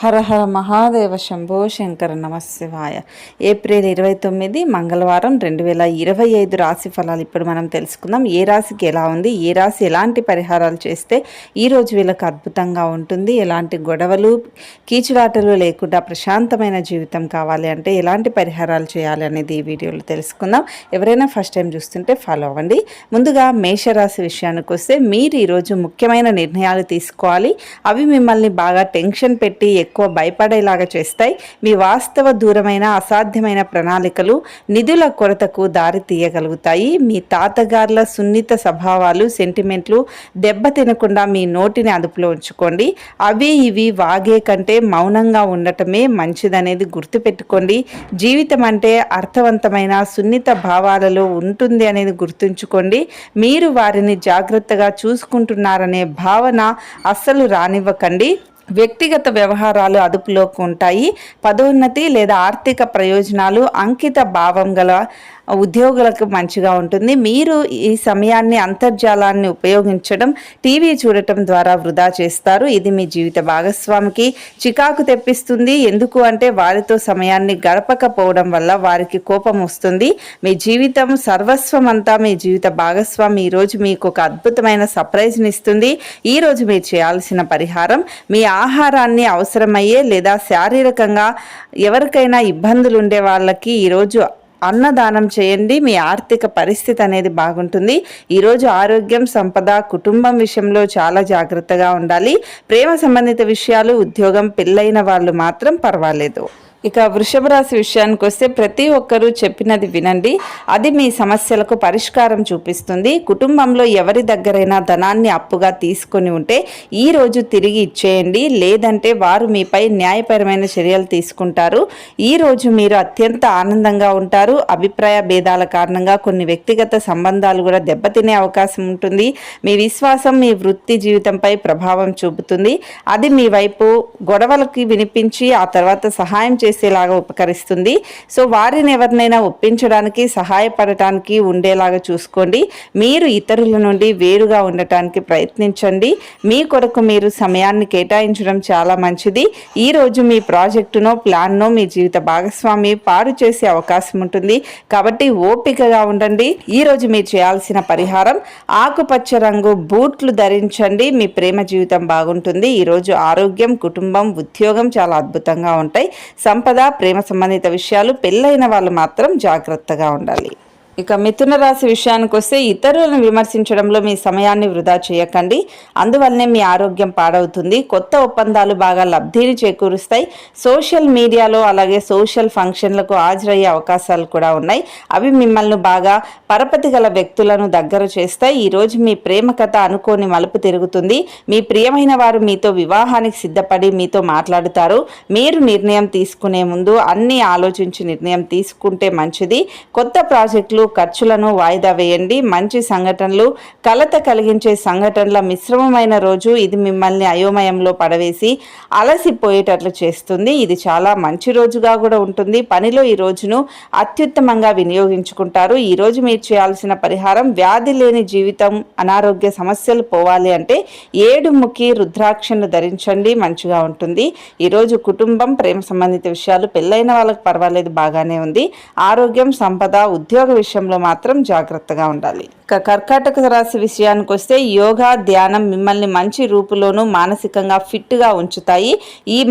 హర హర మహాదేవ శంభో శంకర నమశివాయ. ఏప్రిల్ 29 మంగళవారం 2025 రాశి ఫలాలు ఇప్పుడు మనం తెలుసుకుందాం. ఏ రాశికి ఎలా ఉంది, ఏ రాశి ఎలాంటి పరిహారాలు చేస్తే ఈరోజు వీళ్ళకి అద్భుతంగా ఉంటుంది, ఎలాంటి గొడవలు కీచులాటలు లేకుండా ప్రశాంతమైన జీవితం కావాలి అంటే ఎలాంటి పరిహారాలు చేయాలి అనేది ఈ వీడియోలో తెలుసుకుందాం. ఎవరైనా ఫస్ట్ టైం చూస్తుంటే ఫాలో అవ్వండి. ముందుగా మేషరాశి విషయానికి వస్తే మీరు ఈరోజు ముఖ్యమైన నిర్ణయాలు తీసుకోవాలి. అవి మిమ్మల్ని బాగా టెన్షన్ పెట్టి ఎక్కువ భయపడేలాగా చేస్తాయి. మీ వాస్తవ దూరమైన అసాధ్యమైన ప్రణాళికలు నిధుల కొరతకు దారి తీయగలుగుతాయి. మీ తాతగారుల సున్నిత స్వభావాలు సెంటిమెంట్లు దెబ్బ తినకుండా మీ నోటిని అదుపులో ఉంచుకోండి. అవి ఇవి వాగే కంటే మౌనంగా ఉండటమే మంచిదనేది గుర్తుపెట్టుకోండి. జీవితం అంటే అర్థవంతమైన సున్నిత భావాలలో ఉంటుంది అనేది గుర్తుంచుకోండి. మీరు వారిని జాగ్రత్తగా చూసుకుంటున్నారనే భావన అస్సలు రానివ్వకండి. వ్యక్తిగత వ్యవహారాలు అదుపులోకి ఉంటాయి. పదోన్నతి లేదా ఆర్థిక ప్రయోజనాలు అంకిత భావం గల ఉద్యోగులకు మంచిగా ఉంటుంది. మీరు ఈ సమయాన్ని అంతర్జాలాన్ని ఉపయోగించడం, టీవీ చూడటం ద్వారా వృధా చేస్తారు. ఇది మీ జీవిత భాగస్వామికి చికాకు తెప్పిస్తుంది. ఎందుకు అంటే వారితో సమయాన్ని గడపకపోవడం వల్ల వారికి కోపం వస్తుంది. మీ జీవితం సర్వస్వం అంతా మీ జీవిత భాగస్వామి ఈరోజు మీకు ఒక అద్భుతమైన సర్ప్రైజ్ని ఇస్తుంది. ఈరోజు మీరు చేయాల్సిన పరిహారం, మీ ఆహారాన్ని అవసరమయ్యే లేదా శారీరకంగా ఎవరికైనా ఇబ్బందులు ఉండే వాళ్ళకి ఈరోజు అన్నదానం చేయండి. మీ ఆర్థిక పరిస్థితి అనేది బాగుంటుంది. ఈరోజు ఆరోగ్యం, సంపద, కుటుంబం విషయంలో చాలా జాగ్రత్తగా ఉండాలి. ప్రేమ సంబంధిత విషయాలు, ఉద్యోగం, పెళ్ళైన వాళ్ళు మాత్రం పర్వాలేదు. ఇక వృషభ రాశి విషయానికి వస్తే ప్రతి ఒక్కరూ చెప్పినది వినండి. అది మీ సమస్యలకు పరిష్కారం చూపిస్తుంది. కుటుంబంలో ఎవరి దగ్గరైనా ధనాన్ని అప్పుగా తీసుకొని ఉంటే ఈరోజు తిరిగి ఇచ్చేయండి. లేదంటే వారు మీపై న్యాయపరమైన చర్యలు తీసుకుంటారు. ఈరోజు మీరు అత్యంత ఆనందంగా ఉంటారు. అభిప్రాయ భేదాల కారణంగా కొన్ని వ్యక్తిగత సంబంధాలు కూడా దెబ్బతినే అవకాశం ఉంటుంది. మీ విశ్వాసం మీ వృత్తి జీవితంపై ప్రభావం చూపుతుంది. అది మీ వైపు గొడవలకి వినిపించి ఆ తర్వాత సహాయం చేసేలాగా ఉపకరిస్తుంది. సో వారిని ఎవరినైనా ఒప్పించడానికి, సహాయపడటానికి ఉండేలాగా చూసుకోండి. మీరు ఇతరుల నుండి వేరుగా ఉండటానికి ప్రయత్నించండి. మీ కొరకు మీరు సమయాన్ని కేటాయించడం చాలా మంచిది. ఈరోజు మీ ప్రాజెక్టునో ప్లాన్నో మీ జీవిత భాగస్వామి పాడు చేసే అవకాశం ఉంటుంది. కాబట్టి ఓపికగా ఉండండి. ఈరోజు మీరు చేయాల్సిన పరిహారం, ఆకుపచ్చ రంగు బూట్లు ధరించండి. మీ ప్రేమ జీవితం బాగుంటుంది. ఈరోజు ఆరోగ్యం, కుటుంబం, ఉద్యోగం చాలా అద్భుతంగా ఉంటాయి. సంపద, ప్రేమ సంబంధిత విషయాలు, పెళ్ళైన వాళ్ళు మాత్రం జాగ్రత్తగా ఉండాలి. ఇక మిథున రాశి విషయానికి వస్తే ఇతరులను విమర్శించడంలో మీ సమయాన్ని వృధా చేయకండి. అందువల్లనే మీ ఆరోగ్యం పాడవుతుంది. కొత్త ఒప్పందాలు బాగా లబ్ధిని చేకూరుస్తాయి. సోషల్ మీడియాలో అలాగే సోషల్ ఫంక్షన్లకు హాజరయ్యే అవకాశాలు కూడా ఉన్నాయి. అవి మిమ్మల్ని బాగా పరపతి గల వ్యక్తులను దగ్గర చేస్తాయి. ఈరోజు మీ ప్రేమ కథ అనుకోని మలుపు తిరుగుతుంది. మీ ప్రియమైన వారు మీతో వివాహానికి సిద్ధపడి మీతో మాట్లాడుతారు. మీరు నిర్ణయం తీసుకునే ముందు అన్నీ ఆలోచించి నిర్ణయం తీసుకుంటే మంచిది. కొత్త ప్రాజెక్టులు, ఖర్చులను వాయిదా వేయండి. మంచి సంఘటనలు, కలత కలిగించే సంఘటనల మిశ్రమమైన రోజు. ఇది మిమ్మల్ని అయోమయంలో పడవేసి అలసిపోయేటట్లు చేస్తుంది. ఇది చాలా మంచి రోజుగా కూడా ఉంటుంది. పనిలో ఈ రోజును అత్యుత్తమంగా వినియోగించుకుంటారు. ఈరోజు మీరు చేయాల్సిన పరిహారం, వ్యాధి లేని జీవితం, అనారోగ్య సమస్యలు పోవాలి అంటే 7 ముఖి రుద్రాక్షను ధరించండి, మంచిగా ఉంటుంది. ఈరోజు కుటుంబం, ప్రేమ సంబంధిత విషయాలు, పెళ్ళైన వాళ్ళకి పర్వాలేదు, బాగానే ఉంది. ఆరోగ్యం, సంపద, ఉద్యోగ విషయంలో మాత్రం జాగ్రత్తగా ఉండాలి. ఇక కర్కాటక రాశి విషయానికి వస్తే యోగా, ధ్యానం మిమ్మల్ని మంచి రూపులోనూ మానసికంగా ఫిట్గా ఉంచుతాయి.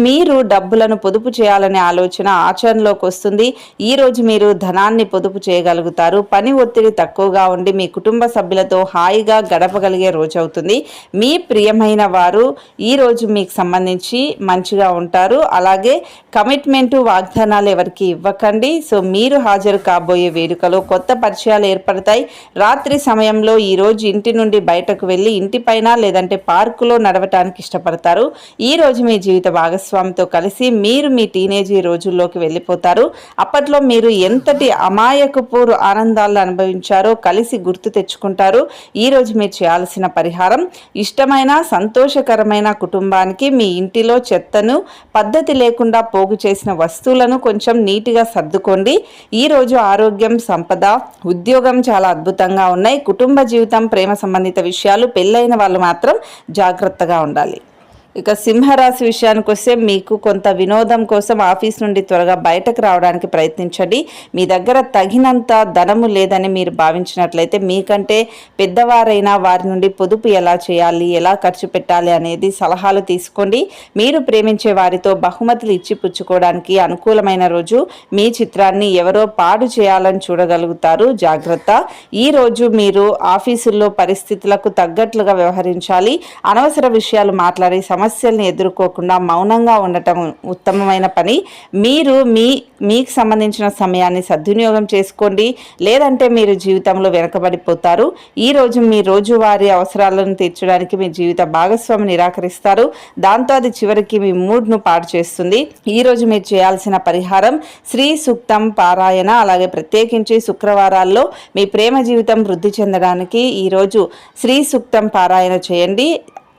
మీరు డబ్బులను పొదుపు చేయాలనే ఆలోచన ఆచరణలోకి వస్తుంది. ఈరోజు మీరు ధనాన్ని పొదుపు చేయగలుగుతారు. పని ఒత్తిడి తక్కువగా ఉండి మీ కుటుంబ సభ్యులతో హాయిగా గడపగలిగే రోజు అవుతుంది. మీ ప్రియమైన వారు ఈరోజు మీకు సంబంధించి మంచిగా ఉంటారు. అలాగే కమిట్మెంటు, వాగ్దానాలు ఎవరికి ఇవ్వకండి. సో మీరు హాజరు కాబోయే వేడుకలో కొత్త పరిచయాలు ఏర్పడతాయి. రాత్రి సమయంలో ఈరోజు ఇంటి నుండి బయటకు వెళ్ళి ఇంటిపైన లేదంటే పార్కులో నడవటానికి ఇష్టపడతారు. ఈరోజు మీ జీవిత భాగస్వామితో కలిసి మీరు మీ టీనేజీ రోజుల్లోకి వెళ్ళిపోతారు. అప్పట్లో మీరు ఎంతటి అమాయకపు ఆనందాలను అనుభవించారో కలిసి గుర్తు తెచ్చుకుంటారు. ఈరోజు మీరు చేయాల్సిన పరిహారం, ఇష్టమైన సంతోషకరమైన కుటుంబానికి మీ ఇంటిలో చెత్తను, పద్ధతి లేకుండా పోగు చేసిన వస్తువులను కొంచెం నీట్గా సర్దుకోండి. ఈరోజు ఆరోగ్యం, సంపద, ఉద్యోగం చాలా అద్భుతంగా ఉన్నాయి. కుటుంబ జీవితం, ప్రేమ సంబంధిత విషయాలు, పెళ్ళైన వాళ్ళు మాత్రం జాగ్రత్తగా ఉండాలి. ఇక సింహరాశి విషయానికి వస్తే మీకు కొంత వినోదం కోసం ఆఫీస్ నుండి త్వరగా బయటకు రావడానికి ప్రయత్నించండి. మీ దగ్గర తగినంత ధనము లేదని మీరు భావించినట్లయితే మీకంటే పెద్దవారైనా వారి నుండి పొదుపు ఎలా చేయాలి, ఎలా ఖర్చు పెట్టాలి అనేది సలహాలు తీసుకోండి. మీరు ప్రేమించే వారితో బహుమతులు ఇచ్చి పుచ్చుకోవడానికి అనుకూలమైన రోజు. మీ చిత్రాన్ని ఎవరో పాడు చేయాలని చూడగలుగుతారు, జాగ్రత్త. ఈ రోజు మీరు ఆఫీసుల్లో పరిస్థితులకు తగ్గట్లుగా వ్యవహరించాలి. అనవసర విషయాలు మాట్లాడి సమస్యల్ని ఎదుర్కోకుండా మౌనంగా ఉండటం ఉత్తమమైన పని. మీరు మీకు సంబంధించిన సమయాన్ని సద్వినియోగం చేసుకోండి, లేదంటే మీరు జీవితంలో వెనకబడిపోతారు. ఈరోజు మీ రోజువారీ అవసరాలను తీర్చడానికి మీ జీవిత భాగస్వామి నిరాకరిస్తారు. దాంతో అది చివరికి మీ మూడ్ను పాడు చేస్తుంది. ఈరోజు మీరు చేయాల్సిన పరిహారం శ్రీ సూక్తం పారాయణ, అలాగే ప్రత్యేకించి శుక్రవారాల్లో మీ ప్రేమ జీవితం వృద్ధి చెందడానికి ఈరోజు శ్రీ సూక్తం పారాయణ చేయండి.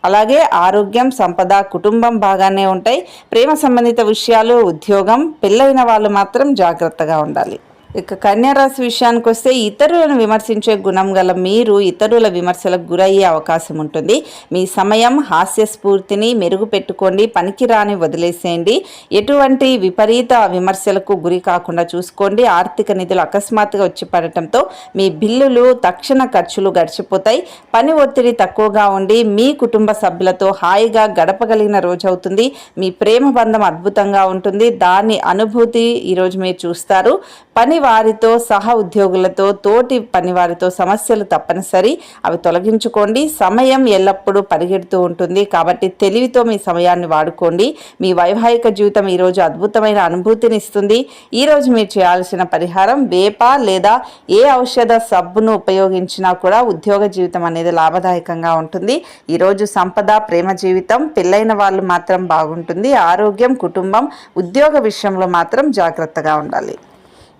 అలాగే ఆరోగ్యం, సంపద, కుటుంబం బాగానే ఉంటాయి. ప్రేమ సంబంధిత విషయాలు, ఉద్యోగం, పెళ్ళైన వాళ్ళు మాత్రం జాగ్రత్తగా ఉండాలి. ఇక కన్యారాశి విషయానికి వస్తే ఇతరులను విమర్శించే గుణం గల మీరు ఇతరుల విమర్శలకు గురయ్యే అవకాశం ఉంటుంది. మీ సమయం, హాస్య స్ఫూర్తిని మెరుగుపెట్టుకోండి, పనికిరాని వదిలేసేయండి. ఎటువంటి విపరీత విమర్శలకు గురి కాకుండా చూసుకోండి. ఆర్థిక నిధులు అకస్మాత్తుగా వచ్చి పడటంతో మీ బిల్లులు, తక్షణ ఖర్చులు గడిచిపోతాయి. పని ఒత్తిడి తక్కువగా ఉండి మీ కుటుంబ సభ్యులతో హాయిగా గడపగలిగిన రోజు అవుతుంది. మీ ప్రేమ బంధం అద్భుతంగా ఉంటుంది. దాని అనుభూతి ఈరోజు మీరు చూస్తారు. పని వారితో, సహ ఉద్యోగులతో, తోటి పనివారితో సమస్యలు తప్పనిసరి, అవి తొలగించుకోండి. సమయం ఎల్లప్పుడూ పరిగెడుతూ ఉంటుంది కాబట్టి తెలివితో మీ సమయాన్ని వాడుకోండి. మీ వైవాహిక జీవితం ఈరోజు అద్భుతమైన అనుభూతిని ఇస్తుంది. ఈరోజు మీరు చేయాల్సిన పరిహారం వేప లేదా ఏ ఔషధ సబ్బును ఉపయోగించినా కూడా ఉద్యోగ జీవితం అనేది లాభదాయకంగా ఉంటుంది. ఈరోజు సంపద, ప్రేమ జీవితం, పెళ్ళైన వాళ్ళు మాత్రం బాగుంటుంది. ఆరోగ్యం, కుటుంబం, ఉద్యోగ విషయంలో మాత్రం జాగ్రత్తగా ఉండాలి.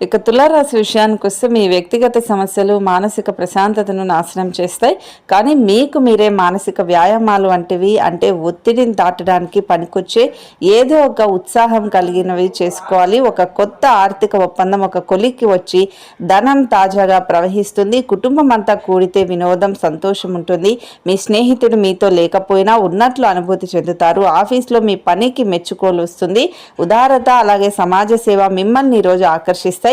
ఇక తులారాశి విషయానికి వస్తే మీ వ్యక్తిగత సమస్యలు మానసిక ప్రశాంతతను నాశనం చేస్తాయి. కానీ మీకు మీరే మానసిక వ్యాయామాలు వంటివి, అంటే ఒత్తిడిని దాటడానికి పనికొచ్చే ఏదో ఒక ఉత్సాహం కలిగినవి చేసుకోవాలి. ఒక కొత్త ఆర్థిక ఒప్పందం ఒక కొలిక్కి వచ్చి ధనం తాజాగా ప్రవహిస్తుంది. కుటుంబం అంతా కూడితే వినోదం, సంతోషం ఉంటుంది. మీ స్నేహితుడు మీతో లేకపోయినా ఉన్నట్లు అనుభూతి చెందుతారు. ఆఫీస్లో మీ పనికి మెచ్చుకోలు వస్తుంది. ఉదారత అలాగే సమాజ సేవ మిమ్మల్ని ఈరోజు ఆకర్షిస్తాయి.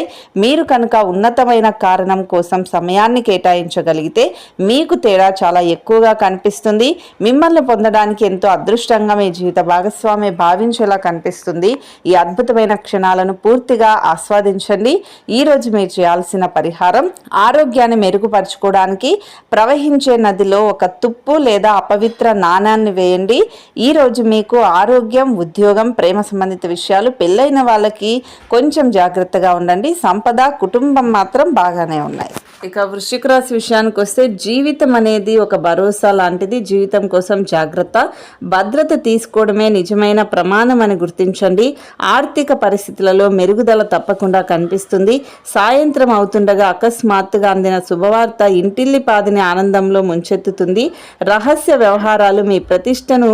మీరు కనుక ఉన్నతమైన కారణం కోసం సమయాన్ని కేటాయించగలిగితే మీకు తేడా చాలా ఎక్కువగా కనిపిస్తుంది. మిమ్మల్ని పొందడానికి ఎంతో అదృష్టంగా మీ జీవిత భాగస్వామి భావించేలా కనిపిస్తుంది. ఈ అద్భుతమైన క్షణాలను పూర్తిగా ఆస్వాదించండి. ఈరోజు మీరు చేయాల్సిన పరిహారం ఆరోగ్యాన్ని మెరుగుపరచుకోవడానికి ప్రవహించే నదిలో ఒక తుప్పు లేదా అపవిత్ర నాణాన్ని వేయండి. ఈరోజు మీకు ఆరోగ్యం, ఉద్యోగం, ప్రేమ సంబంధిత విషయాలు, పెళ్ళైన వాళ్ళకి కొంచెం జాగ్రత్తగా ఉండండి. సంపద, కుటుంబం మాత్రం బాగానే ఉన్నాయి. ఇక వృశ్చిక రాశి విషయానికి వస్తే జీవితం అనేది ఒక భరోసా లాంటిది. జీవితం కోసం జాగ్రత్త, భద్రత తీసుకోవడమే నిజమైన ప్రమాణం అని గుర్తించండి. ఆర్థిక పరిస్థితులలో మెరుగుదల తప్పకుండా కనిపిస్తుంది. సాయంత్రం అవుతుండగా అకస్మాత్తుగా అందిన శుభవార్త ఇంటిల్లిపాదిని ఆనందంలో ముంచెత్తుతుంది. రహస్య వ్యవహారాలు మీ ప్రతిష్టను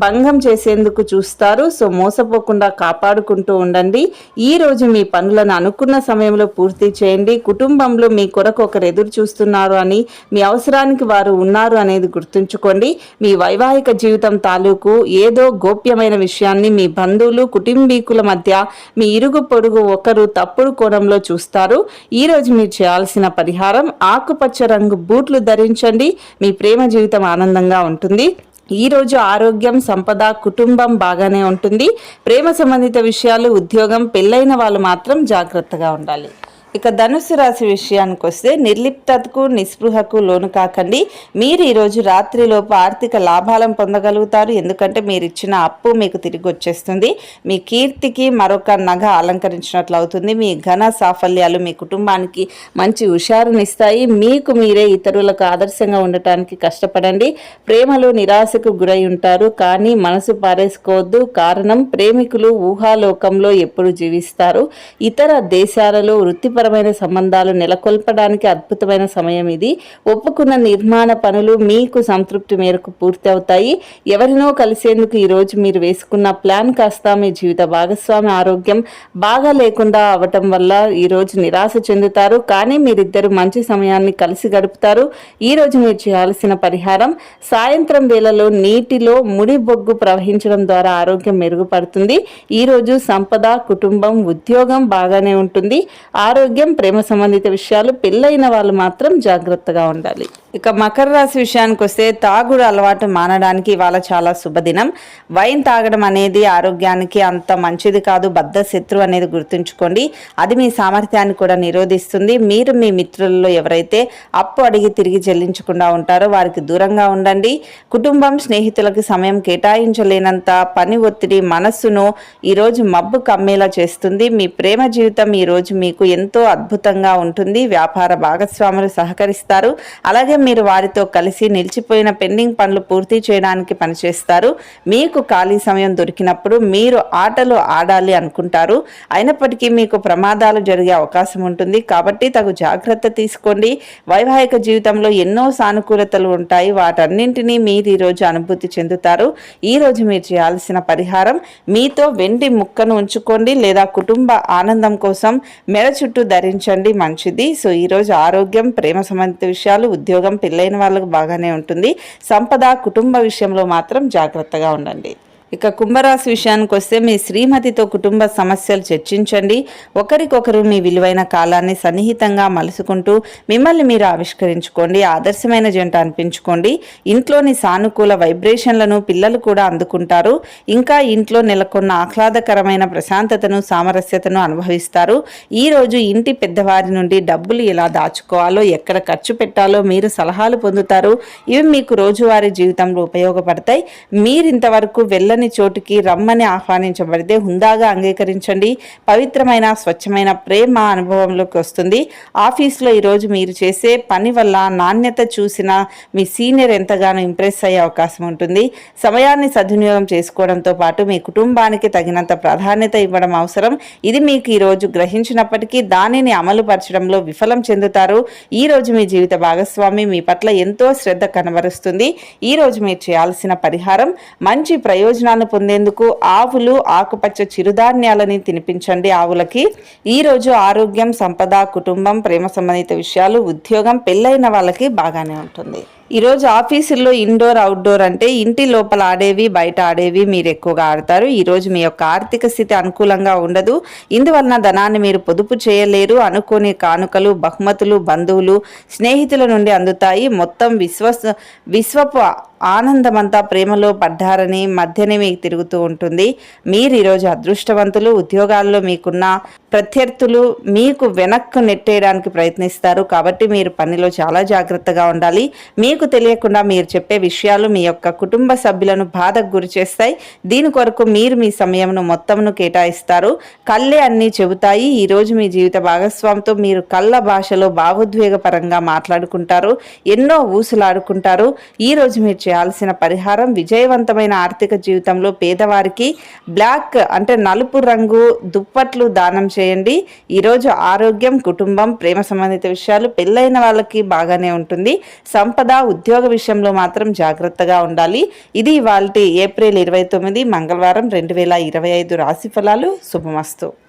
భంగం చేసేందుకు చూస్తారు. సో మోసపోకుండా కాపాడుకుంటూ ఉండండి. ఈరోజు మీ పనులను అనుకున్న సమయంలో పూర్తి చేయండి. కుటుంబంలో మీ కొరకు ఒకరు ఎదురు చూస్తున్నారు అని, మీ అవసరానికి వారు ఉన్నారు అనేది గుర్తుంచుకోండి. మీ వైవాహిక జీవితం తాలూకు ఏదో గోప్యమైన విషయాన్ని మీ బంధువులు, కుటుంబీకుల మధ్య మీ ఇరుగు పొరుగు ఒకరు తప్పుడు కోణంలో చూస్తారు. ఈరోజు మీరు చేయాల్సిన పరిహారం ఆకుపచ్చ రంగు బూట్లు ధరించండి. మీ ప్రేమ జీవితం ఆనందంగా ఉంటుంది. ఈరోజు ఆరోగ్యం, సంపద, కుటుంబం బాగానే ఉంటుంది. ప్రేమ సంబంధిత విషయాలు, ఉద్యోగం, పెళ్ళైన వాళ్ళు మాత్రం జాగ్రత్తగా ఉండాలి. ఇక ధనుసు రాశి విషయానికి వస్తే నిర్లిప్తతకు, నిస్పృహకు లోను కాకండి. మీరు ఈరోజు రాత్రిలోపు ఆర్థిక లాభాలను పొందగలుగుతారు. ఎందుకంటే మీరు ఇచ్చిన అప్పు మీకు తిరిగి వచ్చేస్తుంది. మీ కీర్తికి మరొక నగ అలంకరించినట్లు అవుతుంది. మీ ఘన సాఫల్యాలు మీ కుటుంబానికి మంచి హుషారునిస్తాయి. మీకు మీరే ఇతరులకు ఆదర్శంగా ఉండటానికి కష్టపడండి. ప్రేమలో నిరాశకు గురై ఉంటారు, కానీ మనసు పారేసుకోవద్దు. కారణం ప్రేమికులు ఊహాలోకంలో ఎప్పుడు జీవిస్తారు. ఇతర దేశాలలో వృత్తిపర ఆరోగ్యకరమైన సంబంధాలు నెలకొల్పడానికి అద్భుతమైన సమయం ఇది. ఒప్పుకున్న నిర్మాణ పనులు మీకు సంతృప్తి మేరకు పూర్తి అవుతాయి. ఎవరినో కలిసేందుకు ఈరోజు మీరు వేసుకున్న ప్లాన్ కాస్త మీ జీవిత భాగస్వామి ఆరోగ్యం బాగా లేకుండా అవటం వల్ల ఈరోజు నిరాశ చెందుతారు. కానీ మీరిద్దరు మంచి సమయాన్ని కలిసి గడుపుతారు. ఈరోజు మీరు చేయాల్సిన పరిహారం, సాయంత్రం వేళలో నీటిలో ముడి బొగ్గు ప్రవహించడం ద్వారా ఆరోగ్యం మెరుగుపడుతుంది. ఈరోజు సంపద, కుటుంబం, ఉద్యోగం బాగానే ఉంటుంది. ఆరోగ్యం, ప్రేమ సంబంధిత విషయాలు, పెళ్ళైన వాళ్ళు మాత్రం జాగ్రత్తగా ఉండాలి. ఇక మకర రాశి విషయానికి వస్తే తాగుడు అలవాటు మానడానికి ఇవాళ చాలా శుభదినం. వైన్ తాగడం అనేది ఆరోగ్యానికి అంత మంచిది కాదు, బద్ధ శత్రు అనేది గుర్తుంచుకోండి. అది మీ సామర్థ్యాన్ని కూడా నిరోధిస్తుంది. మీరు మీ మిత్రులలో ఎవరైతే అప్పు అడిగి తిరిగి చెల్లించకుండా ఉంటారో వారికి దూరంగా ఉండండి. కుటుంబం, స్నేహితులకు సమయం కేటాయించలేనంత పని ఒత్తిడి మనస్సును ఈరోజు మబ్బు కమ్మేలా చేస్తుంది. మీ ప్రేమ జీవితం ఈరోజు మీకు ఎంతో అద్భుతంగా ఉంటుంది. వ్యాపార భాగస్వాములు సహకరిస్తారు. అలాగే మీరు వారితో కలిసి నిలిచిపోయిన పెండింగ్ పనులు పూర్తి చేయడానికి పనిచేస్తారు. మీకు ఖాళీ సమయం దొరికినప్పుడు మీరు ఆటలు ఆడాలి అనుకుంటారు. అయినప్పటికీ మీకు ప్రమాదాలు జరిగే అవకాశం ఉంటుంది. కాబట్టి తగు జాగ్రత్త తీసుకోండి. వైవాహిక జీవితంలో ఎన్నో సానుకూలతలు ఉంటాయి. వాటన్నింటినీ మీరు ఈరోజు అనుభూతి చెందుతారు. ఈరోజు మీరు చేయాల్సిన పరిహారం, మీతో వెండి ముక్కను ఉంచుకోండి లేదా కుటుంబ ఆనందం కోసం మెడ చుట్టూ ధరించండి, మంచిది. సో ఈరోజు ఆరోగ్యం, ప్రేమ సంబంధిత విషయాలు, ఉద్యోగం, పెళ్ళైన వాళ్ళకు బాగానే ఉంటుంది. సంపద, కుటుంబ విషయంలో మాత్రం జాగ్రత్తగా ఉండండి. ఇక కుంభరాశి విషయానికి వస్తే మీ శ్రీమతితో కుటుంబ సమస్యలు చర్చించండి. ఒకరికొకరు మీ విలువైన కాలాన్ని సన్నిహితంగా మలుసుకుంటూ మిమ్మల్ని మీరు ఆవిష్కరించుకోండి. ఆదర్శమైన జంట అనిపించుకోండి. ఇంట్లోని సానుకూల వైబ్రేషన్లను పిల్లలు కూడా అందుకుంటారు. ఇంకా ఇంట్లో నెలకొన్న ఆహ్లాదకరమైన ప్రశాంతతను, సామరస్యతను అనుభవిస్తారు. ఈరోజు ఇంటి పెద్దవారి నుండి డబ్బులు ఎలా దాచుకోవాలో, ఎక్కడ ఖర్చు పెట్టాలో మీరు సలహాలు పొందుతారు. ఇవి మీకు రోజువారీ జీవితంలో ఉపయోగపడతాయి. మీరింతవరకు వెళ్ళని చోటుకి రమ్మని ఆహ్వానించబడితే హుందాగా అంగీకరించండి. పవిత్రమైన, స్వచ్ఛమైన ప్రేమ అనుభవంలోకి వస్తుంది. ఆఫీస్లో ఈరోజు మీరు చేసే పని వల్ల నాణ్యత చూసిన మీ సీనియర్ ఎంతగానో ఇంప్రెస్ అయ్యే అవకాశం ఉంటుంది. సమయాన్ని సద్వినియోగం చేసుకోవడంతో పాటు మీ కుటుంబానికి తగినంత ప్రాధాన్యత ఇవ్వడం అవసరం. ఇది మీకు ఈరోజు గ్రహించినప్పటికీ దానిని అమలు పరచడంలో విఫలం చెందుతారు. ఈరోజు మీ జీవిత భాగస్వామి మీ పట్ల ఎంతో శ్రద్ధ కనబరుస్తుంది. ఈరోజు మీరు చేయాల్సిన పరిహారం, మంచి ప్రయోజనాలను పొందేందుకు ఆవులు, ఆకుపచ్చ చిరుధాన్యాలని తినిపించండి ఆవులకి. ఈరోజు ఆరోగ్యం, సంపద, కుటుంబం, ప్రేమ సంబంధిత విషయాలు, ఉద్యోగం, పెళ్ళైన వాళ్ళకి బాగానే ఉంటుంది. ఈరోజు ఆఫీసుల్లో ఇండోర్, అవుట్డోర్ అంటే ఇంటి లోపల ఆడేవి, బయట ఆడేవి మీరు ఎక్కువగా ఆడతారు. ఈరోజు మీ యొక్క ఆర్థిక స్థితి అనుకూలంగా ఉండదు. ఇందువలన ధనాన్ని మీరు పొదుపు చేయలేరు. అనుకోని కానుకలు, బహుమతులు బంధువులు, స్నేహితుల నుండి అందుతాయి. మొత్తం విశ్వపు ఆనందమంతా ప్రేమలో పడ్డారని మధ్యనే మీకు తిరుగుతూ ఉంటుంది. మీరు ఈరోజు అదృష్టవంతులు. ఉద్యోగాల్లో మీకున్న ప్రత్యర్థులు మీకు వెనక్కు నెట్టేయడానికి ప్రయత్నిస్తారు. కాబట్టి మీరు పనిలో చాలా జాగ్రత్తగా ఉండాలి. మీకు తెలియకుండా మీరు చెప్పే విషయాలు మీ యొక్క కుటుంబ సభ్యులను బాధకు గురి చేస్తాయి. దీని కొరకు మీరు మీ సమయంను మొత్తంను కేటాయిస్తారు. కళ్ళే అన్నీ చెబుతాయి. ఈరోజు మీ జీవిత భాగస్వామితో మీరు కళ్ళ భాషలో భావోద్వేగపరంగా మాట్లాడుకుంటారు. ఎన్నో ఊసులాడుకుంటారు. ఈరోజు మీరు చేయాల్సిన పరిహారం, విజయవంతమైన ఆర్థిక జీవితంలో పేదవారికి బ్లాక్ అంటే నలుపు రంగు దుప్పట్లు దానం చేయండి. ఈరోజు ఆరోగ్యం, కుటుంబం, ప్రేమ సంబంధిత విషయాలు, పెళ్ళైన వాళ్ళకి బాగానే ఉంటుంది. సంపద, ఉద్యోగ విషయంలో మాత్రం జాగ్రత్తగా ఉండాలి. ఇది ఇవాల్టి ఏప్రిల్ 29 మంగళవారం 2025 రాశి ఫలాలు. శుభమస్తు.